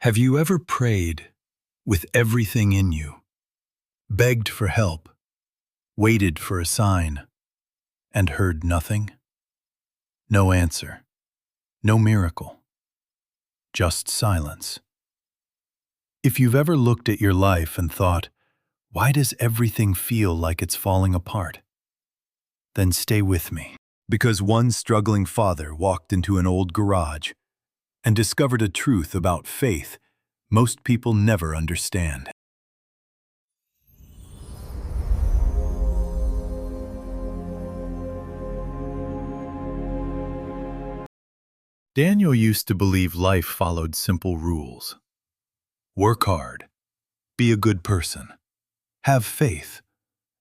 Have you ever prayed with everything in you, begged for help, waited for a sign, and heard nothing? No answer, no miracle, just silence. If you've ever looked at your life and thought, why does everything feel like it's falling apart? Then stay with me, because one struggling father walked into an old garage and discovered a truth about faith most people never understand. Daniel used to believe life followed simple rules. Work hard, be a good person, have faith,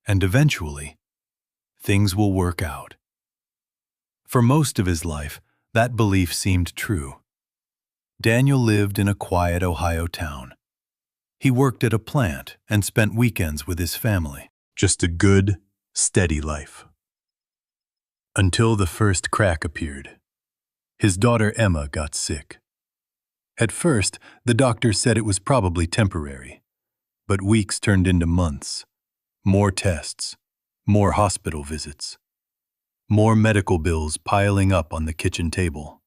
and eventually, things will work out. For most of his life, that belief seemed true. Daniel lived in a quiet Ohio town. He worked at a plant and spent weekends with his family. Just a good, steady life. Until the first crack appeared. His daughter Emma got sick. At first, the doctor said it was probably temporary, but weeks turned into months. More tests, more hospital visits, more medical bills piling up on the kitchen table.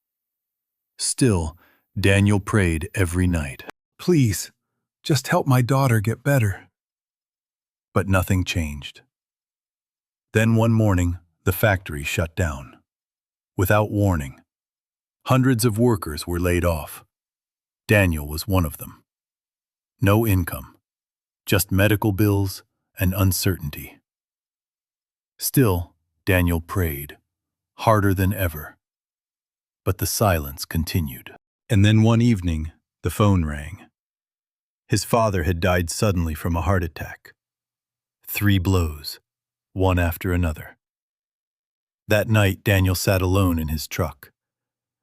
Still, Daniel prayed every night. Please, just help my daughter get better. But nothing changed. Then one morning, the factory shut down. Without warning, hundreds of workers were laid off. Daniel was one of them. No income, just medical bills and uncertainty. Still, Daniel prayed, harder than ever. But the silence continued. And then one evening, the phone rang. His father had died suddenly from a heart attack. 3 blows, one after another. That night, Daniel sat alone in his truck.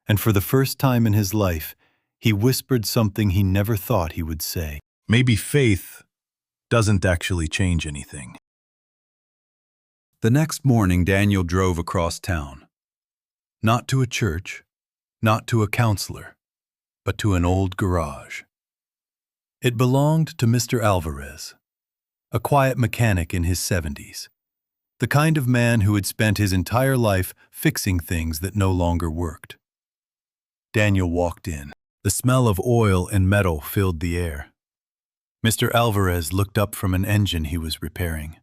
And for the first time in his life, he whispered something he never thought he would say. Maybe faith doesn't actually change anything. The next morning, Daniel drove across town. Not to a church, not to a counselor, but to an old garage. It belonged to Mr. Alvarez, a quiet mechanic in his 70s, the kind of man who had spent his entire life fixing things that no longer worked. Daniel walked in. The smell of oil and metal filled the air. Mr. Alvarez looked up from an engine he was repairing.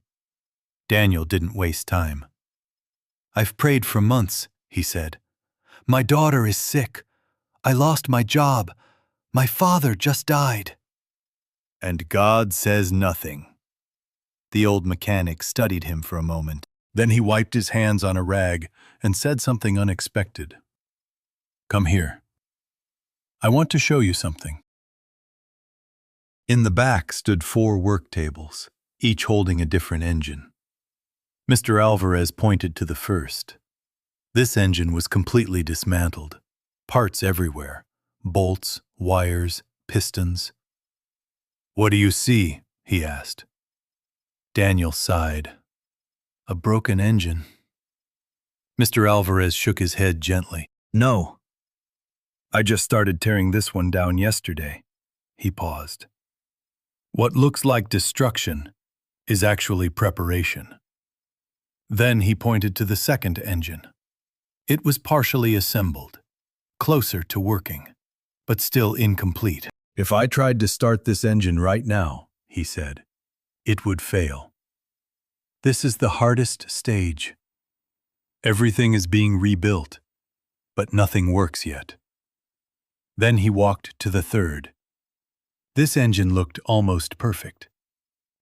Daniel didn't waste time. "I've prayed for months," he said. "My daughter is sick. I lost my job. My father just died." "And God says nothing." The old mechanic studied him for a moment. Then he wiped his hands on a rag and said something unexpected. "Come here. I want to show you something." In the back stood 4 work tables, each holding a different engine. Mr. Alvarez pointed to the first. This engine was completely dismantled. Parts everywhere. Bolts, wires, pistons. "What do you see?" he asked. Daniel sighed. "A broken engine." Mr. Alvarez shook his head gently. "No. I just started tearing this one down yesterday." He paused. "What looks like destruction is actually preparation." Then he pointed to the second engine. It was partially assembled, closer to working, but still incomplete. "If I tried to start this engine right now," he said, "it would fail. This is the hardest stage. Everything is being rebuilt, but nothing works yet." Then he walked to the third. This engine looked almost perfect.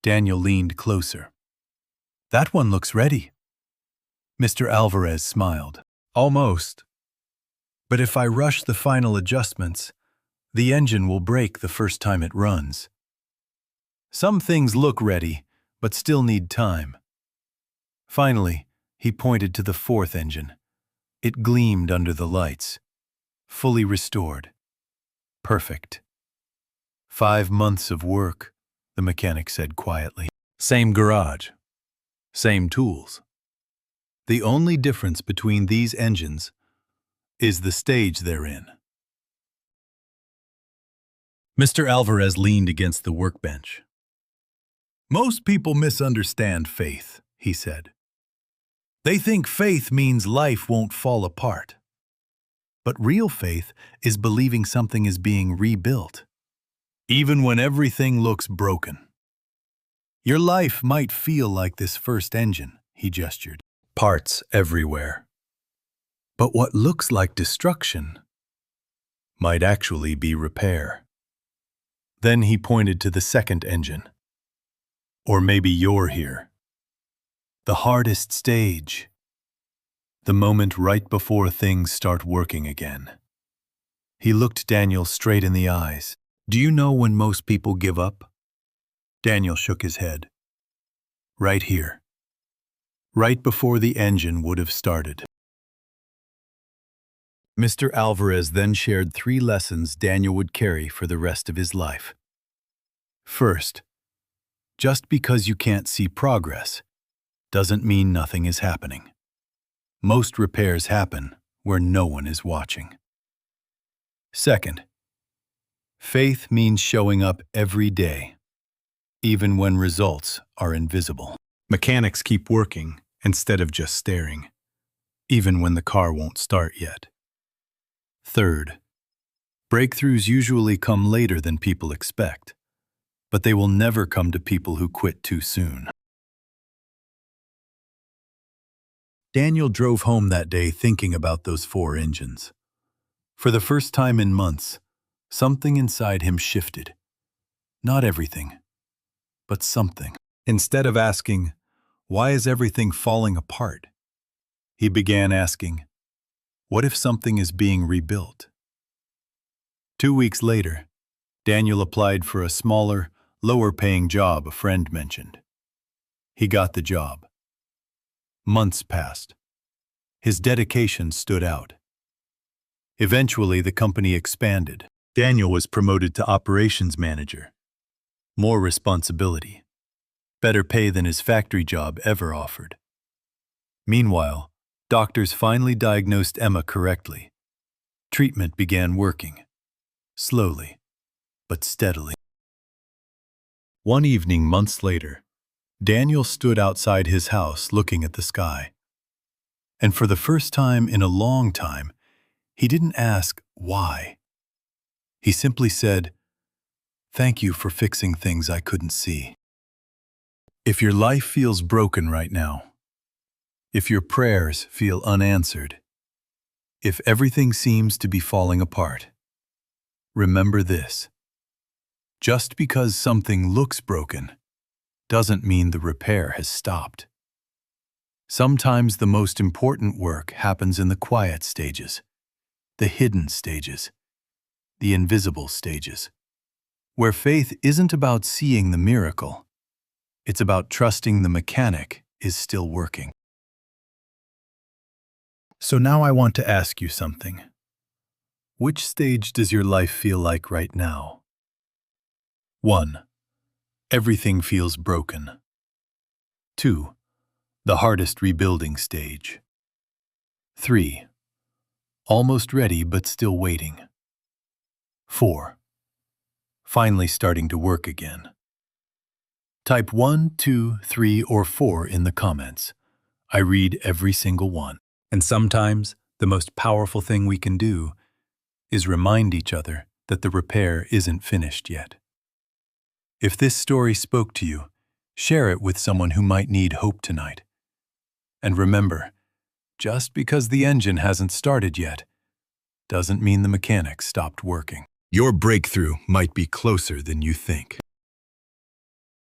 Daniel leaned closer. "That one looks ready." Mr. Alvarez smiled. "Almost. But if I rush the final adjustments, the engine will break the first time it runs. Some things look ready, but still need time." Finally, he pointed to the 4th engine. It gleamed under the lights. Fully restored. Perfect. 5 months of work, the mechanic said quietly. Same garage. Same tools. The only difference between these engines is the stage they're in. Mr. Alvarez leaned against the workbench. Most people misunderstand faith, he said. They think faith means life won't fall apart. But real faith is believing something is being rebuilt, even when everything looks broken. Your life might feel like this first engine, he gestured. Parts everywhere. But what looks like destruction might actually be repair. Then he pointed to the second engine. Or maybe you're here. The hardest stage. The moment right before things start working again. He looked Daniel straight in the eyes. Do you know when most people give up? Daniel shook his head. Right here. Right before the engine would have started. Mr. Alvarez then shared 3 lessons Daniel would carry for the rest of his life. First, just because you can't see progress doesn't mean nothing is happening. Most repairs happen where no one is watching. Second, faith means showing up every day, even when results are invisible. Mechanics keep working instead of just staring, even when the car won't start yet. Third, breakthroughs usually come later than people expect, but they will never come to people who quit too soon. Daniel drove home that day thinking about those 4 engines. For the first time in months, something inside him shifted. Not everything, but something. Instead of asking, "Why is everything falling apart?" he began asking, "What if something is being rebuilt?" 2 weeks later, Daniel applied for a smaller, lower-paying job a friend mentioned. He got the job. Months passed. His dedication stood out. Eventually, the company expanded. Daniel was promoted to operations manager. More responsibility. Better pay than his factory job ever offered. Meanwhile, doctors finally diagnosed Emma correctly. Treatment began working. Slowly, but steadily. One evening months later, Daniel stood outside his house looking at the sky. And for the first time in a long time, he didn't ask why. He simply said, "Thank you for fixing things I couldn't see." If your life feels broken right now, if your prayers feel unanswered, if everything seems to be falling apart, remember this. Just because something looks broken doesn't mean the repair has stopped. Sometimes the most important work happens in the quiet stages, the hidden stages, the invisible stages, where faith isn't about seeing the miracle, it's about trusting the mechanic is still working. So now I want to ask you something. Which stage does your life feel like right now? 1. Everything feels broken. 2. The hardest rebuilding stage. 3. Almost ready but still waiting. 4. Finally starting to work again. Type 1, 2, 3, or 4 in the comments. I read every single one. And sometimes the most powerful thing we can do is remind each other that the repair isn't finished yet. If this story spoke to you, share it with someone who might need hope tonight. And remember, just because the engine hasn't started yet, doesn't mean the mechanic stopped working. Your breakthrough might be closer than you think.